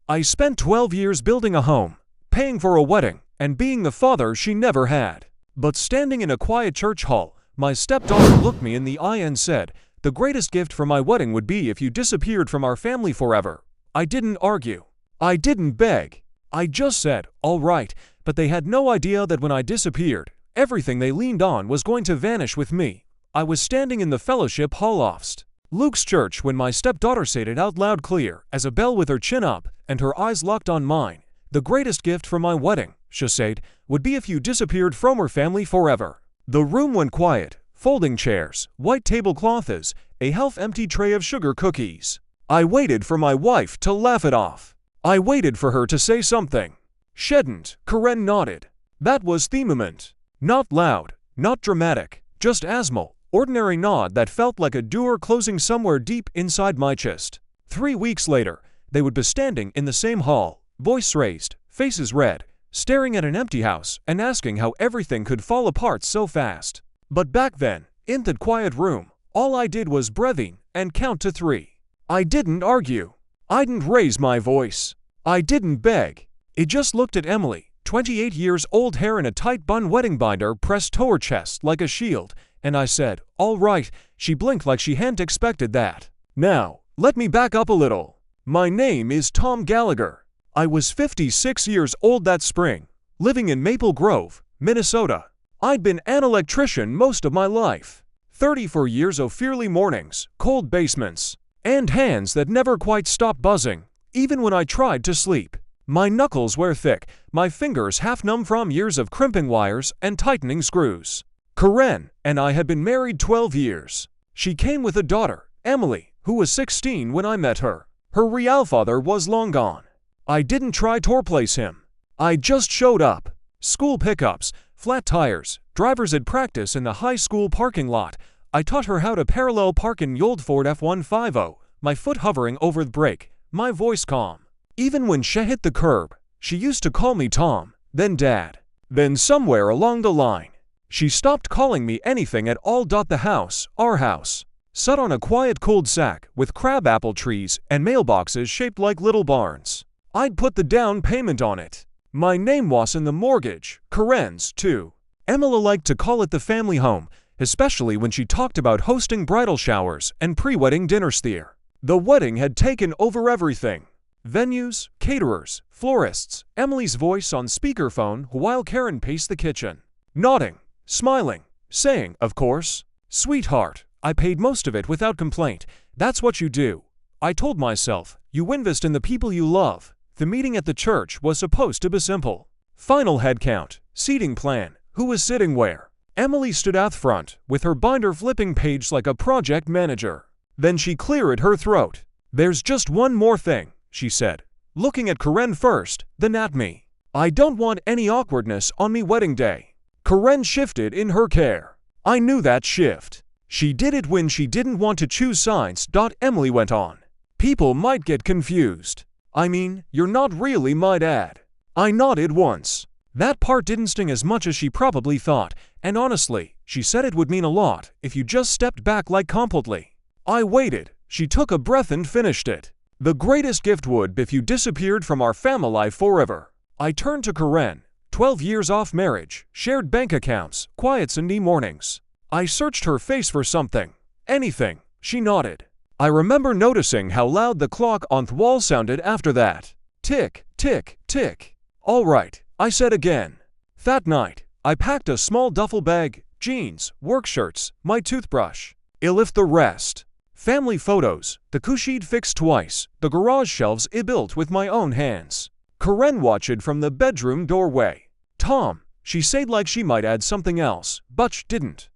I spent 12 years building a home, paying for a wedding, and being the father she never had. But standing in a quiet church hall, my stepdaughter looked me in the eye and said, "The greatest gift for my wedding would be if you disappeared from our family forever." I didn't argue. I didn't beg. I just said, "All right," but they had no idea that when I disappeared, everything they leaned on was going to vanish with me. I was standing in the fellowship hall offst Luke's church when my stepdaughter said it out loud clear as a bell with her chin up and her eyes locked on mine. "The greatest gift for my wedding," she said, "would be if you disappeared from our family forever." The room went quiet, folding chairs, white tablecloths, a half-empty tray of sugar cookies. I waited for my wife to laugh it off. I waited for her to say something. "Shouldn't," Karen nodded. That was the moment. Not loud, not dramatic, just asmal, ordinary nod that felt like a door closing somewhere deep inside my chest. 3 weeks later, they would be standing in the same hall, voice raised, faces red, staring at an empty house and asking how everything could fall apart so fast. But back then, in that quiet room, all I did was breathe in and count to 3. I didn't argue. I didn't raise my voice. I didn't beg. I just looked at Emily, 28 years old, hair in a tight bun, wedding binder pressed to her chest like a shield, and I said, "All right." She blinked like she hadn't expected that. Now, let me back up a little. My name is Tom Gallagher. I was 56 years old that spring, living in Maple Grove, Minnesota. I'd been an electrician most of my life. 34 years of fiery mornings, cold basements, and hands that never quite stopped buzzing, even when I tried to sleep. My knuckles were thick, my fingers half numb from years of crimping wires and tightening screws. Karen and I had been married 12 years. She came with a daughter, Emily, who was 16 when I met her. Her real father was long gone. I didn't try to replace him. I just showed up. School pickups, flat tires, drivers at practice in the high school parking lot. I taught her how to parallel park in the old Ford F-150, my foot hovering over the brake, my voice calm. Even when she hit the curb, she used to call me Tom, then Dad. Then somewhere along the line, she stopped calling me anything at all. The house, our house, sat on a quiet cul-de-sac with crabapple trees and mailboxes shaped like little barns. I'd put the down payment on it. My name was in the mortgage, Karen's too. Emily liked to call it the family home, especially when she talked about hosting bridal showers and pre-wedding dinners there. The wedding had taken over everything. Venues, caterers, florists, Emily's voice on speakerphone while Karen paced the kitchen, nodding, smiling, saying, "Of course, sweetheart." I paid most of it without complaint. That's what you do. I told myself, you invest in the people you love. The meeting at the church was supposed to be simple. Final head count, seating plan, who was sitting where. Emily stood out front, with her binder flipping page like a project manager. Then she cleared her throat. "There's just one more thing," she said, looking at Karen first, then at me. "I don't want any awkwardness on me wedding day." Karen shifted in her care. I knew that shift. She did it when she didn't want to choose sides. Emily went on. "People might get confused. I mean, you're not really my dad." I nodded once. That part didn't sting as much as she probably thought, and honestly, she said it would mean a lot if you just stepped back like completely. I waited. She took a breath and finished it. "The greatest gift would be if you disappeared from our family life forever." I turned to Karen. 12 years off marriage, shared bank accounts, quiet Sunday mornings. I searched her face for something. Anything. She nodded. I remember noticing how loud the clock on the wall sounded after that. Tick, tick, tick. "All right," I said again. That night, I packed a small duffel bag, jeans, work shirts, my toothbrush. I left the rest. Family photos, the cushion fixed twice, the garage shelves I built with my own hands. Karen watched from the bedroom doorway. "Tom," she said like she might add something else, but she didn't.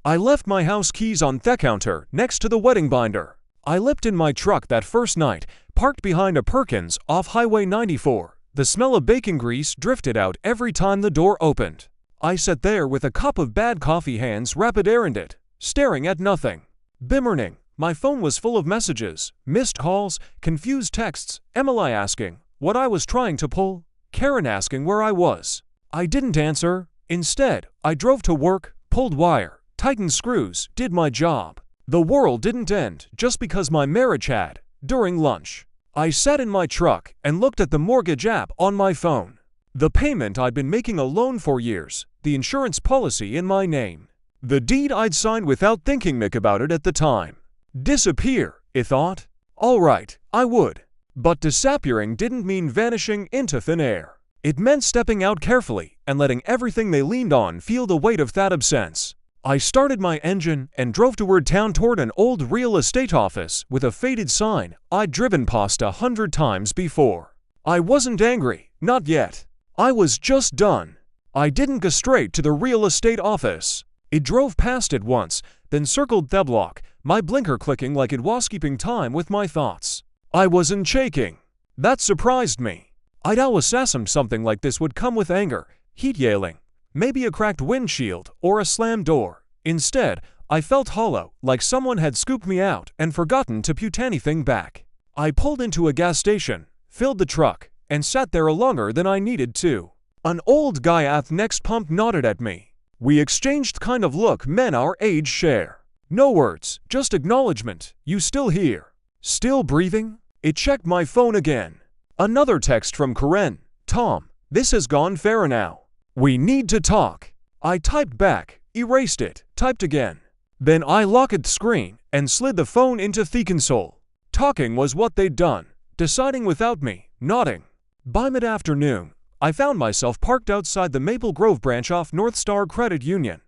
I left my house keys on the counter next to the wedding binder. I leapt in my truck that first night, parked behind a Perkins off Highway 94. The smell of bacon grease drifted out every time the door opened. I sat there with a cup of bad coffee, hands wrapped around it, staring at nothing. Bimmering. My phone was full of messages, missed calls, confused texts, Emily asking what I was trying to pull, Karen asking where I was. I didn't answer. Instead, I drove to work, pulled wire, tightened screws, did my job. The world didn't end just because my marriage had. During lunch, I sat in my truck and looked at the mortgage app on my phone. The payment I'd been making alone for years, the insurance policy in my name. The deed I'd signed without thinking about it at the time. Disappear, I thought. All right, I would. But disappearing didn't mean vanishing into thin air. It meant stepping out carefully and letting everything they leaned on feel the weight of that absence. I started my engine and drove toward town toward an old real estate office with a faded sign I'd driven past 100 times before. I wasn't angry, not yet. I was just done. I didn't go straight to the real estate office. It drove past it once, then circled the block, my blinker clicking like it was keeping time with my thoughts. I wasn't shaking. That surprised me. I'd always assumed something like this would come with anger, heat yelling, maybe a cracked windshield or a slammed door. Instead, I felt hollow, like someone had scooped me out and forgotten to put anything back. I pulled into a gas station, filled the truck, and sat there longer than I needed to. An old guy at the next pump nodded at me. We exchanged kind of look men our age share. No words, just acknowledgement. You still here? Still breathing? It checked my phone again. Another text from Karen. Tom, this has gone fair now. We need to talk. I typed back, erased it, typed again. Then I locked the screen and slid the phone into the console. Talking was what they'd done, deciding without me, nodding. By mid-afternoon, I found myself parked outside the Maple Grove branch off North Star Credit Union.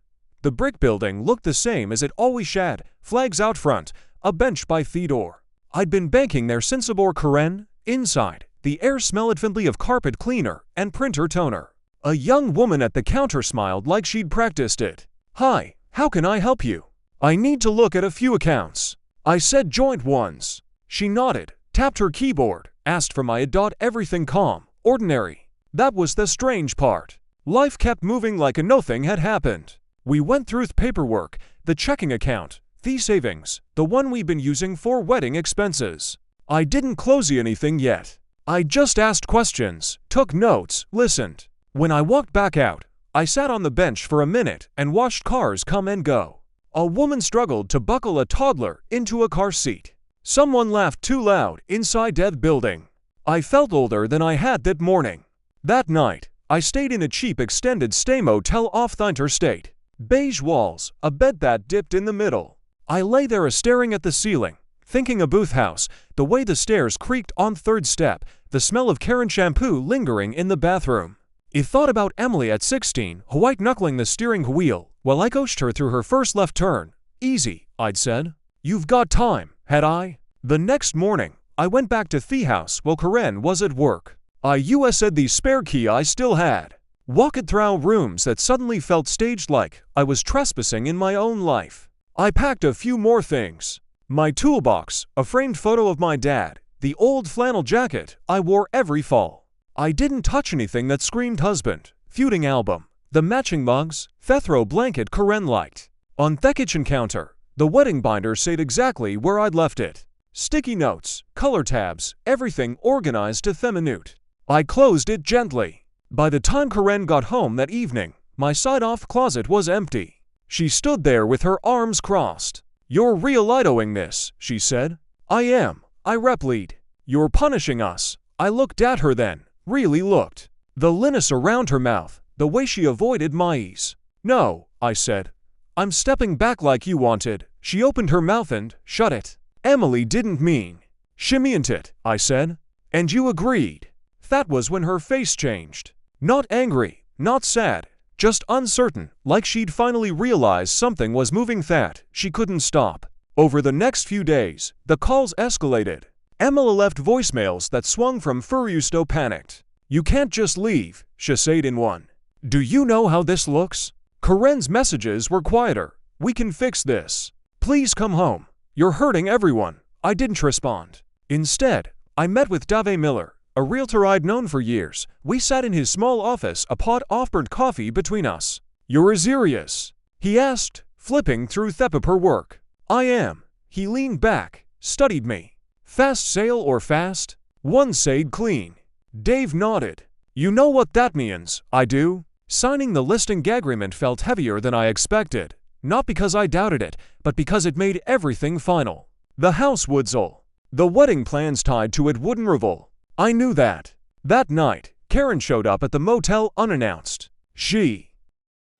The brick building looked the same as it always had, flags out front, a bench by the door. I'd been banking there since aboard Karen. Inside, the air smelled faintly of carpet cleaner and printer toner. A young woman at the counter smiled like she'd practiced it. Hi, how can I help you? I need to look at a few accounts. I said joint ones. She nodded, tapped her keyboard, asked for my everything calm, ordinary. That was the strange part. Life kept moving like nothing had happened. We went through the paperwork, the checking account, the savings, the one we've been using for wedding expenses. I didn't close anything yet. I just asked questions, took notes, listened. When I walked back out, I sat on the bench for a minute and watched cars come and go. A woman struggled to buckle a toddler into a car seat. Someone laughed too loud inside the building. I felt older than I had that morning. That night, I stayed in a cheap extended stay motel off the interstate. Beige walls, a bed that dipped in the middle. I lay there staring at the ceiling, thinking of Booth House, the way the stairs creaked on third step, the smell of Karen shampoo lingering in the bathroom. I thought about Emily at 16, white-knuckling the steering wheel, while I coached her through her first left turn. Easy, I'd said. You've got time, had I? The next morning, I went back to the house while Karen was at work. I used the spare key I still had. Walked through rooms that suddenly felt staged like I was trespassing in my own life. I packed a few more things. My toolbox, a framed photo of my dad, the old flannel jacket I wore every fall. I didn't touch anything that screamed husband, feuding album, the matching mugs, throw blanket Karen liked. On the kitchen counter, the wedding binder stayed exactly where I'd left it. Sticky notes, color tabs, everything organized to the minute. I closed it gently. By the time Karen got home that evening, my side-off closet was empty. She stood there with her arms crossed. You're real-idling this, she said. I am, I replied. You're punishing us. I looked at her then, really looked. The linus around her mouth, the way she avoided my eyes. No, I said. I'm stepping back like you wanted. She opened her mouth and shut it. Emily didn't mean. She meant it, I said. And you agreed. That was when her face changed. Not angry, not sad, just uncertain, like she'd finally realized something was moving that she couldn't stop. Over the next few days, the calls escalated. Emily left voicemails that swung from furious to panicked. You can't just leave, she said in one. Do you know how this looks? Karen's messages were quieter. We can fix this. Please come home. You're hurting everyone. I didn't respond. Instead, I met with Dave Miller, a realtor I'd known for years. We sat in his small office, a pot of burnt coffee between us. You're serious? He asked, flipping through the paperwork. I am. He leaned back, studied me. Fast sale or fast? One said clean. Dave nodded. You know what that means, I do. Signing the listing agreement felt heavier than I expected. Not because I doubted it, but because it made everything final. The house would sell. The wedding plans tied to it wouldn't reveal. I knew that. That night, Karen showed up at the motel unannounced. She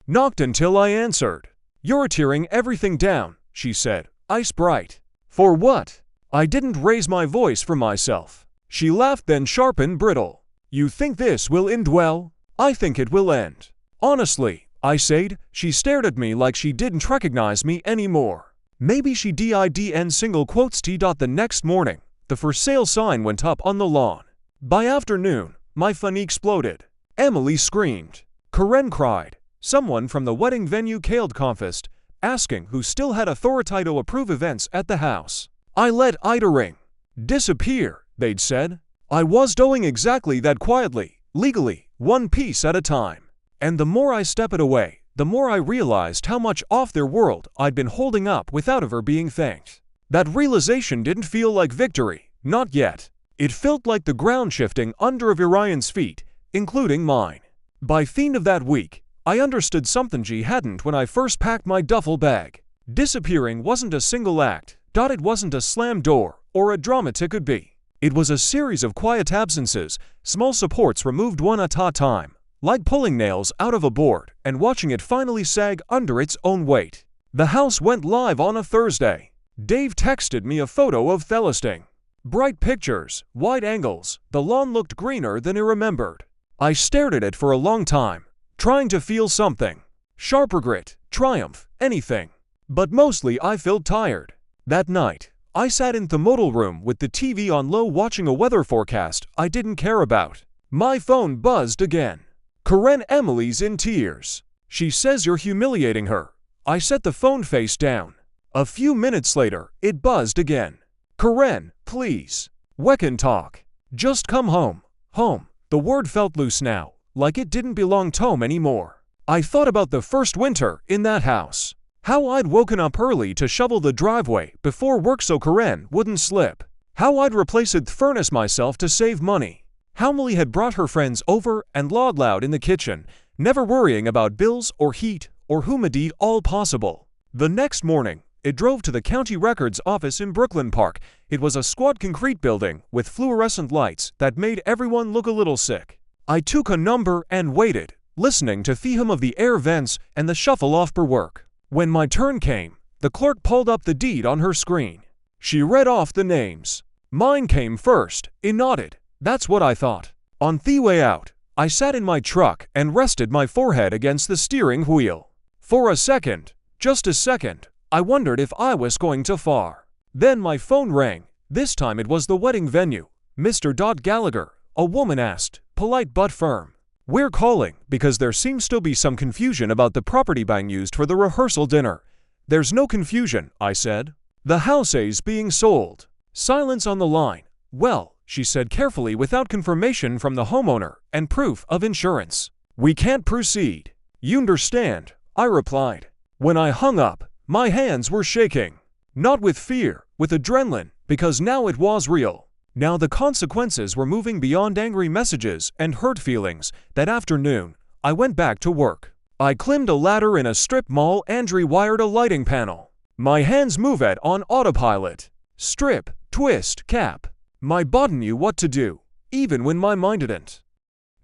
knocked until I answered. "You're tearing everything down," she said, ice bright. "For what?" I didn't raise my voice for myself. She laughed, then sharp and brittle. "You think this will end well? I think it will end. Honestly," I said. She stared at me like she didn't recognize me anymore. Maybe she didn't single quotes T. The next morning, the for sale sign went up on the lawn. By afternoon, my phone exploded. Emily screamed. Karen cried. Someone from the wedding venue called confessed, asking who still had authority to approve events at the house. I let Ida ring. "Disappear," they'd said. I was doing exactly that quietly, legally, one piece at a time. And the more I stepped away, the more I realized how much off their world I'd been holding up without ever being thanked. That realization didn't feel like victory, not yet. It felt like the ground shifting under Orion's feet, including mine. By the end of that week, I understood something she hadn't when I first packed my duffel bag. Disappearing wasn't a single act. It wasn't a slam door or a drama it could be. It was a series of quiet absences, small supports removed one at a time, like pulling nails out of a board and watching it finally sag under its own weight. The house went live on a Thursday. Dave texted me a photo of the listing. Bright pictures, wide angles, the lawn looked greener than I remembered. I stared at it for a long time, trying to feel something. Sharp regret, triumph, anything. But mostly I felt tired. That night, I sat in the motel room with the TV on low watching a weather forecast I didn't care about. My phone buzzed again. Karen. Emily's in tears. "She says you're humiliating her." I set the phone face down. A few minutes later, it buzzed again. "Karen, please. We can talk. Just come home." Home. The word felt loose now, like it didn't belong to home anymore. I thought about the first winter in that house. How I'd woken up early to shovel the driveway before work so Karen wouldn't slip. How I'd replaced the furnace myself to save money. How Millie had brought her friends over and loud in the kitchen, never worrying about bills or heat or humidity, all possible. The next morning, it drove to the county records office in Brooklyn Park. It was a squat concrete building with fluorescent lights that made everyone look a little sick. I took a number and waited, listening to the hum of the air vents and the shuffle off per work. When my turn came, the clerk pulled up the deed on her screen. She read off the names. Mine came first. I nodded. That's what I thought. On the way out, I sat in my truck and rested my forehead against the steering wheel. For a second, just a second, I wondered if I was going too far. Then my phone rang. This time it was the wedding venue. "Mr. Gallagher," a woman asked, polite but firm. "We're calling because there seems to be some confusion about the property being used for the rehearsal dinner." "There's no confusion," I said. "The house is being sold." Silence on the line. "Well," she said carefully without confirmation from the homeowner and proof of insurance, "we can't proceed." "You understand," I replied. When I hung up, my hands were shaking. Not with fear, with adrenaline, because now it was real. Now the consequences were moving beyond angry messages and hurt feelings. That afternoon, I went back to work. I climbed a ladder in a strip mall and rewired a lighting panel. My hands moved on autopilot. Strip, twist, cap. My body knew what to do, even when my mind didn't.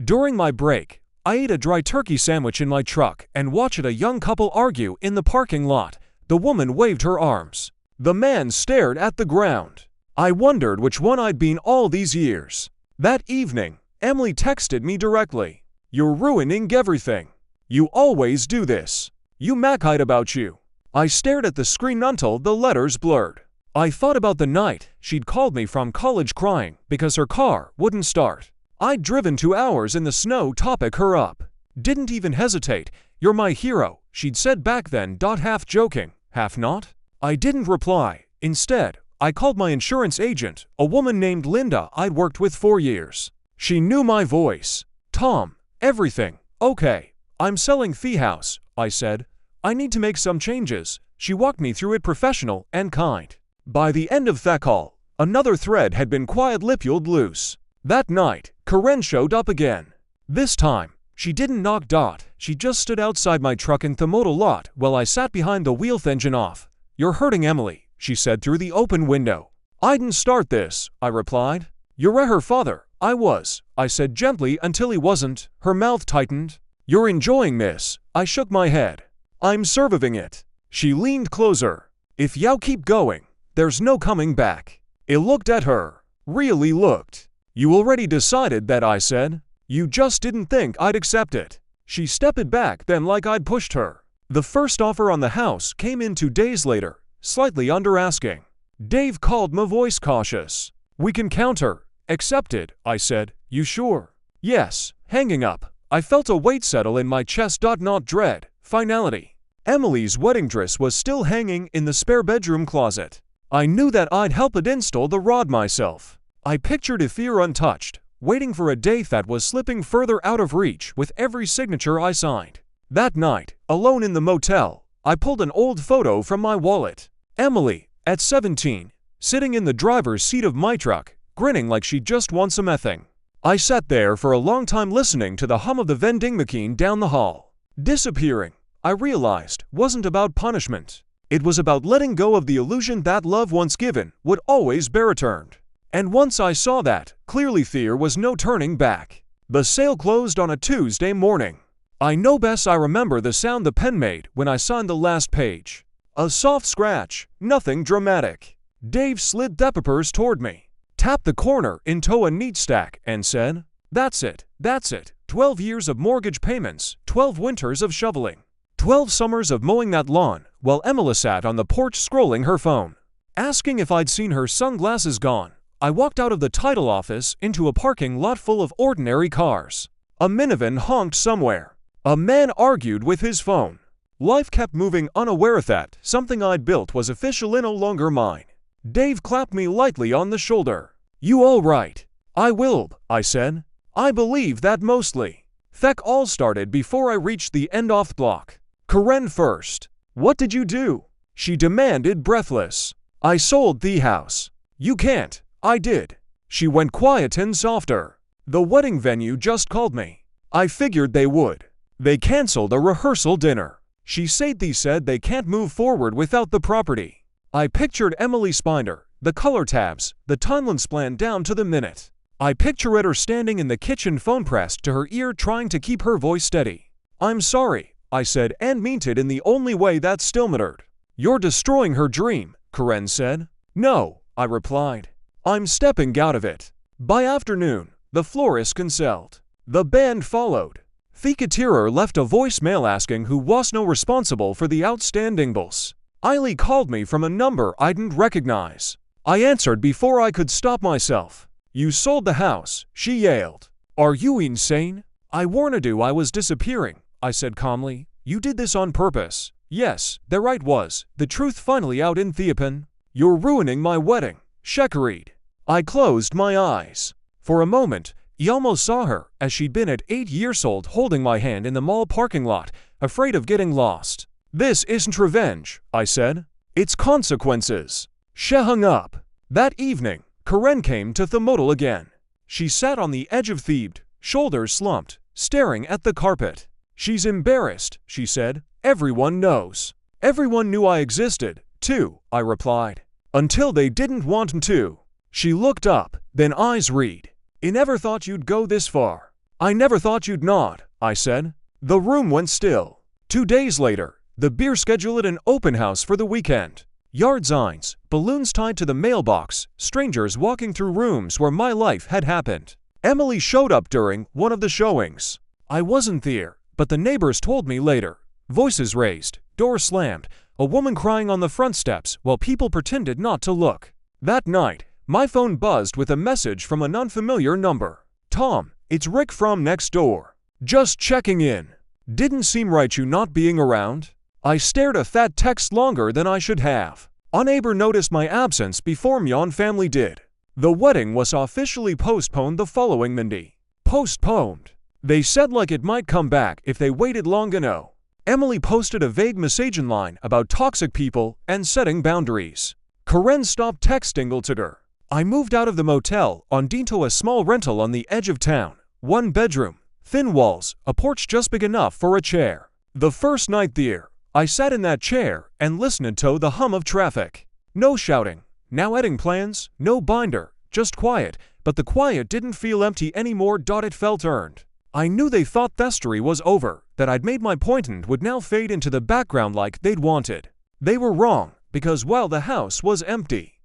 During my break, I ate a dry turkey sandwich in my truck and watched a young couple argue in the parking lot. The woman waved her arms. The man stared at the ground. I wondered which one I'd been all these years. That evening, Emily texted me directly. "You're ruining everything. You always do this. You make about you." I stared at the screen until the letters blurred. I thought about the night she'd called me from college crying because her car wouldn't start. I'd driven 2 hours in the snow to pick her up. Didn't even hesitate. "You're my hero," she'd said back then, half joking, half not. I didn't reply. Instead, I called my insurance agent, a woman named Linda I'd worked with for years. She knew my voice. "Tom, everything okay? I'm selling the house," I said. "I need to make some changes." She walked me through it, professional and kind. By the end of that call, another thread had been quietly pulled loose. That night, Karen showed up again. This time, she didn't knock. She just stood outside my truck in the motel lot while I sat behind the wheel, engine off. "You're hurting Emily," she said through the open window. "I didn't start this," I replied. "You're her father." I said gently until he wasn't. Her mouth tightened. "You're enjoying this." I shook my head. "I'm surviving it." She leaned closer. "If you keep going, there's no coming back." I looked at her. Really looked. "You already decided that," I said. "You just didn't think I'd accept it." She stepped back then like I'd pushed her. The first offer on the house came in 2 days later, slightly under asking. Dave called, my voice cautious. "We can counter." "Accepted," I said. "You sure?" "Yes." Hanging up, I felt a weight settle in my chest. Not dread, finality. Emily's wedding dress was still hanging in the spare bedroom closet. I knew that I'd help it install the rod myself. I pictured it here untouched, waiting for a day that was slipping further out of reach with every signature I signed. That night, alone in the motel, I pulled an old photo from my wallet. Emily, at 17, sitting in the driver's seat of my truck, grinning like she just won some ething. I sat there for a long time listening to the hum of the vending machine down the hall. Disappearing, I realized, wasn't about punishment. It was about letting go of the illusion that love once given would always be returned. And once I saw that, clearly there was no turning back. The sale closed on a Tuesday morning. I know best. I remember the sound the pen made when I signed the last page. A soft scratch, nothing dramatic. Dave slid the papers toward me, tapped the corner into a neat stack, and said, that's it. 12 years of mortgage payments, 12 winters of shoveling, 12 summers of mowing that lawn, while Emily sat on the porch scrolling her phone. Asking if I'd seen her sunglasses gone, I walked out of the title office into a parking lot full of ordinary cars. A minivan honked somewhere. A man argued with his phone. Life kept moving, unaware that something I'd built was officially no longer mine. Dave clapped me lightly on the shoulder. "You all right?" "I will," I said. I believe that mostly. Feck all started before I reached the end of the block. Karen first. "What did you do?" she demanded, breathless. "I sold the house." "You can't." "I did." She went quiet and softer. "The wedding venue just called me." "I figured they would. They canceled a rehearsal dinner." She said they can't move forward without the property. I pictured Emily's binder, the color tabs, the timeline plan down to the minute. I pictured her standing in the kitchen, phone pressed to her ear, trying to keep her voice steady. "I'm sorry," I said, and meant it in the only way that still mattered. "You're destroying her dream," Karen said. "No," I replied. "I'm stepping out of it." By afternoon, the florist canceled. The band followed. The caterer left a voicemail asking who was no responsible for the outstanding bills. Eileen called me from a number I didn't recognize. I answered before I could stop myself. "You sold the house," she yelled. "Are you insane?" "I warned you I was disappearing," I said calmly. "You did this on purpose." "Yes, there it was, the truth finally out in the open." "You're ruining my wedding," she agreed. I closed my eyes. For a moment, I almost saw her, as she'd been at 8 years old, holding my hand in the mall parking lot, afraid of getting lost. "This isn't revenge," I said. "It's consequences." She hung up. That evening, Karen came to the motel again. She sat on the edge of Thebes, shoulders slumped, staring at the carpet. "She's embarrassed," she said. "Everyone knows." "Everyone knew I existed, too," I replied. "Until they didn't want to." She looked up, then eyes read. "I never thought you'd go this far." "I never thought you'd not," I said. The room went still. 2 days later, the beer scheduled an open house for the weekend. Yard signs, balloons tied to the mailbox, strangers walking through rooms where my life had happened. Emily showed up during one of the showings. I wasn't there, but the neighbors told me later. Voices raised, doors slammed, a woman crying on the front steps while people pretended not to look. That night, my phone buzzed with a message from an unfamiliar number. "Tom, it's Rick from next door. Just checking in. Didn't seem right you not being around." I stared at that text longer than I should have. A neighbor noticed my absence before my own family did. The wedding was officially postponed the following Monday. Postponed. They said like it might come back if they waited long enough. Emily posted a vague messaging line about toxic people and setting boundaries. Karen stopped texting to her. I moved out of the motel into a small rental on the edge of town. 1 bedroom, thin walls, a porch just big enough for a chair. The first night there, I sat in that chair and listened to the hum of traffic. No shouting, Now wedding plans, no binder, just quiet, but the quiet didn't feel empty anymore. It felt earned. I knew they thought thestery was over, that I'd made my point and would now fade into the background like they'd wanted. They were wrong, because while the house was empty,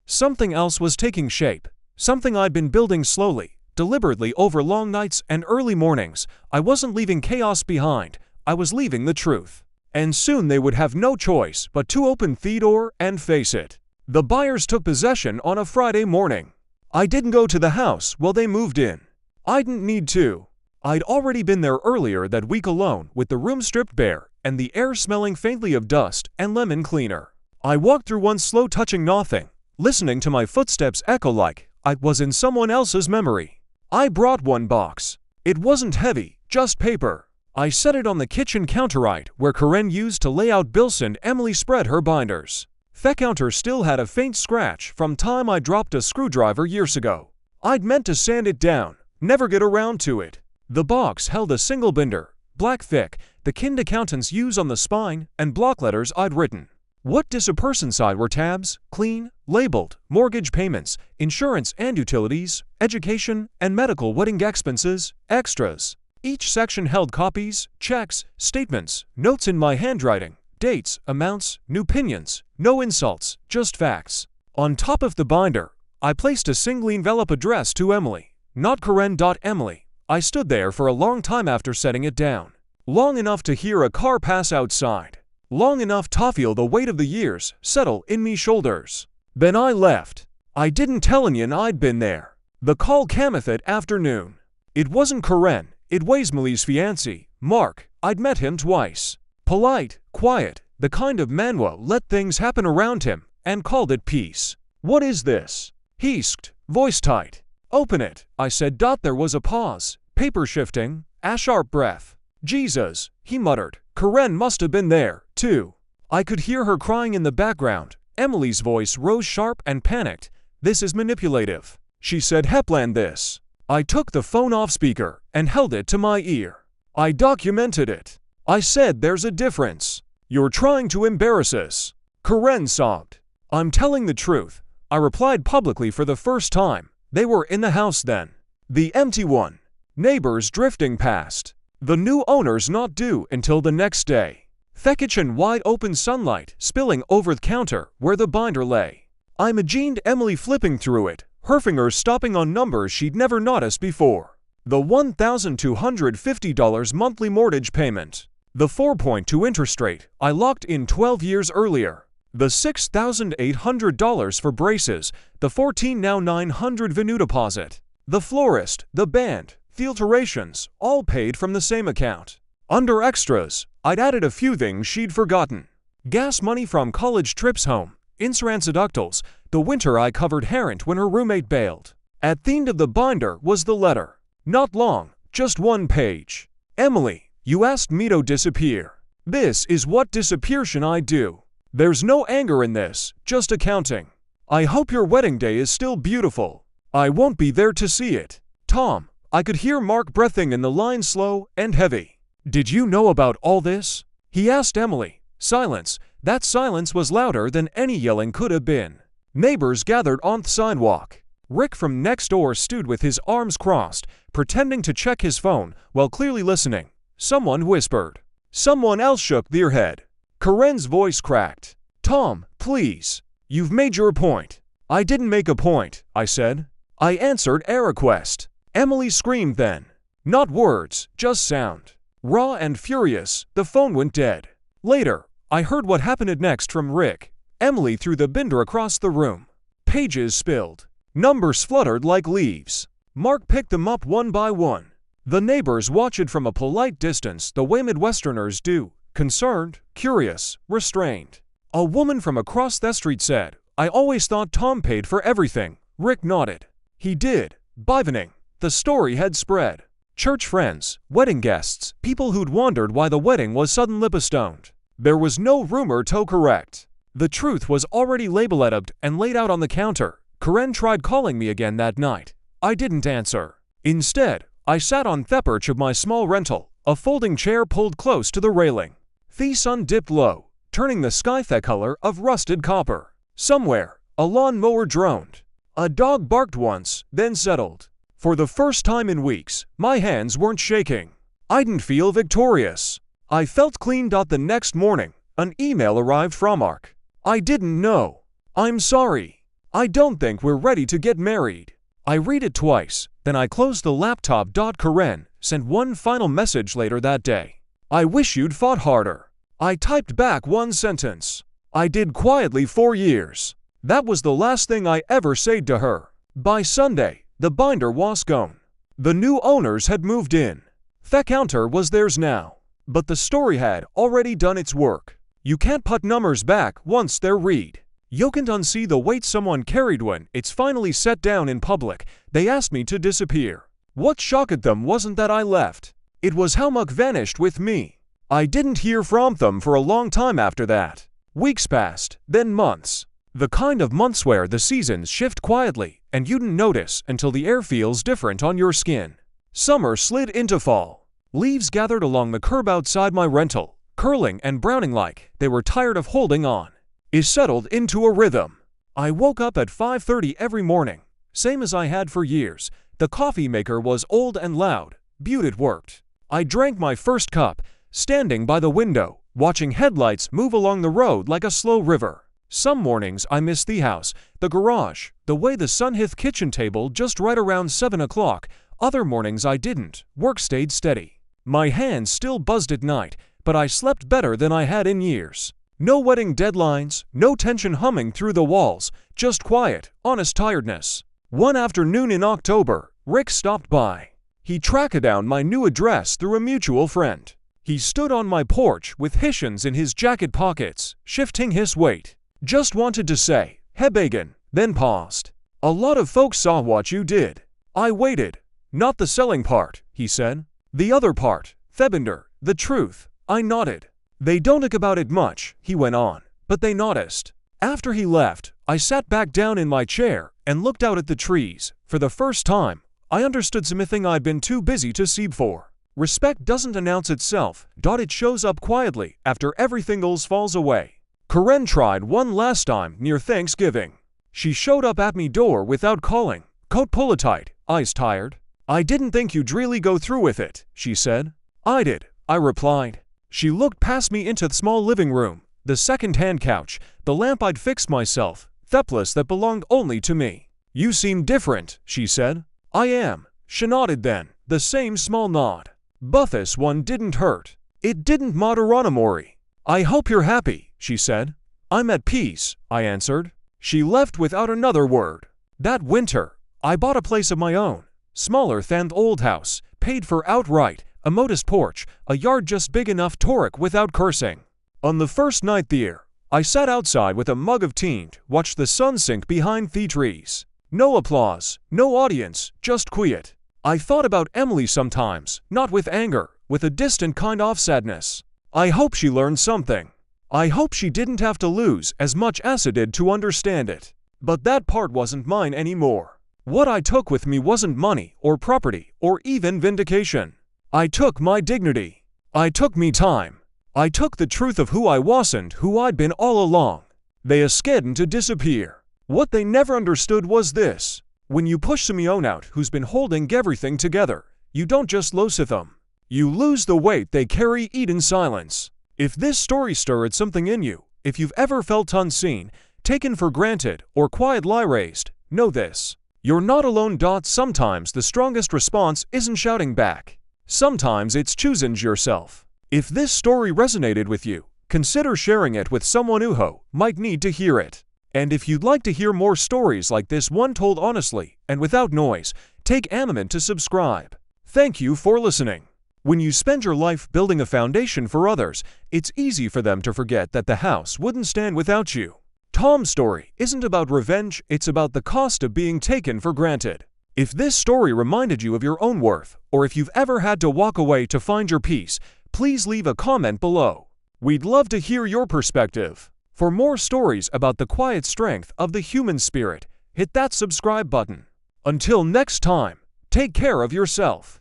something else was taking shape, something I'd been building slowly, deliberately over long nights and early mornings. I wasn't leaving chaos behind, I was leaving the truth. And soon they would have no choice but to open the door and face it. The buyers took possession on a Friday morning. I didn't go to the house while they moved in. I didn't need to. I'd already been there earlier that week alone, with the room stripped bare and the air smelling faintly of dust and lemon cleaner. I walked through one slow touching nothing, listening to my footsteps echo like I was in someone else's memory. I brought one box. It wasn't heavy, just paper. I set it on the kitchen counter right where Karen used to lay out bills and Emily spread her binders. The counter still had a faint scratch from time I dropped a screwdriver years ago. I'd meant to sand it down, never get around to it. The box held a single binder, black thick, the kind accountants use on the spine, and block letters I'd written. What dis a person side were tabs, clean, labeled, mortgage payments, insurance and utilities, education and medical wedding expenses, extras. Each section held copies, checks, statements, notes in my handwriting, dates, amounts, new opinions, no insults, just facts. On top of the binder, I placed a single envelope addressed to Emily, not Karen. Emily. I stood there for a long time after setting it down. Long enough to hear a car pass outside. Long enough to feel the weight of the years settle in me shoulders. Then I left. I didn't tell anyone I'd been there. The call came at afternoon. It wasn't Karen, it was Emily's fiancé, Mark. I'd met him twice. Polite, quiet, the kind of man who let things happen around him and called it peace. What is this? He asked, voice tight. Open it, I said. There was a pause, paper shifting, a sharp breath. Jesus, he muttered. Karen must have been there, too. I could hear her crying in the background. Emily's voice rose sharp and panicked. This is manipulative, she said. Hepland this. I took the phone off speaker and held it to my ear. I documented it. I said there's a difference. You're trying to embarrass us. Karen sobbed. I'm telling the truth, I replied publicly for the first time. They were in the house then. The empty one. Neighbors drifting past. The new owners not due until the next day. The kitchen wide open, sunlight spilling over the counter where the binder lay. I imagined Emily flipping through it, her fingers stopping on numbers she'd never noticed before. The $1,250 monthly mortgage payment. The 4.2 interest rate I locked in 12 years earlier. The $6,800 for braces, the now $900 venue deposit. The florist, the band, the alterations, all paid from the same account. Under extras, I'd added a few things she'd forgotten. Gas money from college trips home, insurance deductibles, the winter I covered Harrent when her roommate bailed. At the end of the binder was the letter. Not long, just one page. Emily, you asked me to disappear. This is what disappearation I do. There's no anger in this, just accounting. I hope your wedding day is still beautiful. I won't be there to see it. Tom, I could hear Mark breathing in the line, slow and heavy. Did you know about all this? He asked Emily. Silence. That silence was louder than any yelling could have been. Neighbors gathered on the sidewalk. Rick from next door stood with his arms crossed, pretending to check his phone while clearly listening. Someone whispered. Someone else shook their head. Karen's voice cracked. Tom, please. You've made your point. I didn't make a point, I said. I answered a request. Emily screamed then. Not words, just sound. Raw and furious, the phone went dead. Later, I heard what happened next from Rick. Emily threw the binder across the room. Pages spilled. Numbers fluttered like leaves. Mark picked them up one by one. The neighbors watched from a polite distance the way Midwesterners do. Concerned, curious, restrained. A woman from across the street said, I always thought Tom paid for everything. Rick nodded. He did. Bivening. The story had spread. Church friends, wedding guests, people who'd wondered why the wedding was suddenly postponed. There was no rumor to correct. The truth was already labeled and laid out on the counter. Karen tried calling me again that night. I didn't answer. Instead, I sat on the perch of my small rental, a folding chair pulled close to the railing. The sun dipped low, turning the sky the color of rusted copper. Somewhere, A lawnmower droned. A dog barked once, then settled. For the first time in weeks, my hands weren't shaking. I didn't feel victorious. I felt clean. The next morning, an email arrived from Mark. I didn't know. I'm sorry. I don't think we're ready to get married. I read it twice, then I closed the laptop. Karen sent one final message later that day. I wish you'd fought harder. I typed back one sentence. I did quietly for years. That was the last thing I ever said to her. By Sunday, the binder was gone. The new owners had moved in. The counter was theirs now. But the story had already done its work. You can't put numbers back once they're read. You can't unsee the weight someone carried when it's finally set down in public. They asked me to disappear. What shocked them wasn't that I left. It was how Muck vanished with me. I didn't hear from them for a long time after that. Weeks passed, then months. The kind of months where the seasons shift quietly and you didn't notice until the air feels different on your skin. Summer slid into fall. Leaves gathered along the curb outside my rental, curling and browning like they were tired of holding on. It settled into a rhythm. I woke up at 5:30 every morning, same as I had for years. The coffee maker was old and loud, but it worked. I drank my first cup, standing by the window, watching headlights move along the road like a slow river. Some mornings I missed the house, the garage, the way the sun hit kitchen table just right around 7 o'clock. Other mornings I didn't. Work stayed steady. My hands still buzzed at night, but I slept better than I had in years. No wedding deadlines, no tension humming through the walls, just quiet, honest tiredness. One afternoon in October, Rick stopped by. He tracked down my new address through a mutual friend. He stood on my porch with Hessians in his jacket pockets, shifting his weight. Just wanted to say, "Hey Bagan," then paused. "A lot of folks saw what you did." I waited. "Not the selling part," he said. "The other part, Thebender, the truth." I nodded. "They don't talk about it much," he went on, "but they noticed." After he left, I sat back down in my chair and looked out at the trees. For the first time, I understood something I'd been too busy to see before. Respect doesn't announce itself, it shows up quietly after everything else falls away. Karen tried one last time near Thanksgiving. She showed up at me door without calling, coat pulled tight, eyes tired. "I didn't think you'd really go through with it," she said. "I did," I replied. She looked past me into the small living room, the second-hand couch, the lamp I'd fixed myself, theplis that belonged only to me. "You seem different," she said. "I am." She nodded then, the same small nod. But this one didn't hurt. It didn't Moderanamori. "I hope you're happy," she said. "I'm at peace," I answered. She left without another word. That winter, I bought a place of my own, smaller than the old house, paid for outright, a modest porch, a yard just big enough to work without cursing. On the first night there, I sat outside with a mug of tea, watched the sun sink behind the trees. No applause, no audience, just quiet. I thought about Emily sometimes, not with anger, with a distant kind of sadness. I hope she learned something. I hope she didn't have to lose as much as I did to understand it. But that part wasn't mine anymore. What I took with me wasn't money or property or even vindication. I took my dignity. I took me time. I took the truth of who I wasn't, who I'd been all along. They escaped to disappear. What they never understood was this. When you push someone out who's been holding everything together, you don't just lose them. You lose the weight they carry eat in silence. If this story stirred something in you, if you've ever felt unseen, taken for granted, or quietly raised, know this. You're not alone. Sometimes the strongest response isn't shouting back. Sometimes it's choosing yourself. If this story resonated with you, consider sharing it with someone who might need to hear it. And if you'd like to hear more stories like this one told honestly and without noise, take a moment to subscribe. Thank you for listening. When you spend your life building a foundation for others, it's easy for them to forget that the house wouldn't stand without you. Tom's story isn't about revenge, it's about the cost of being taken for granted. If this story reminded you of your own worth, or if you've ever had to walk away to find your peace, please leave a comment below. We'd love to hear your perspective. For more stories about the quiet strength of the human spirit, hit that subscribe button. Until next time, take care of yourself.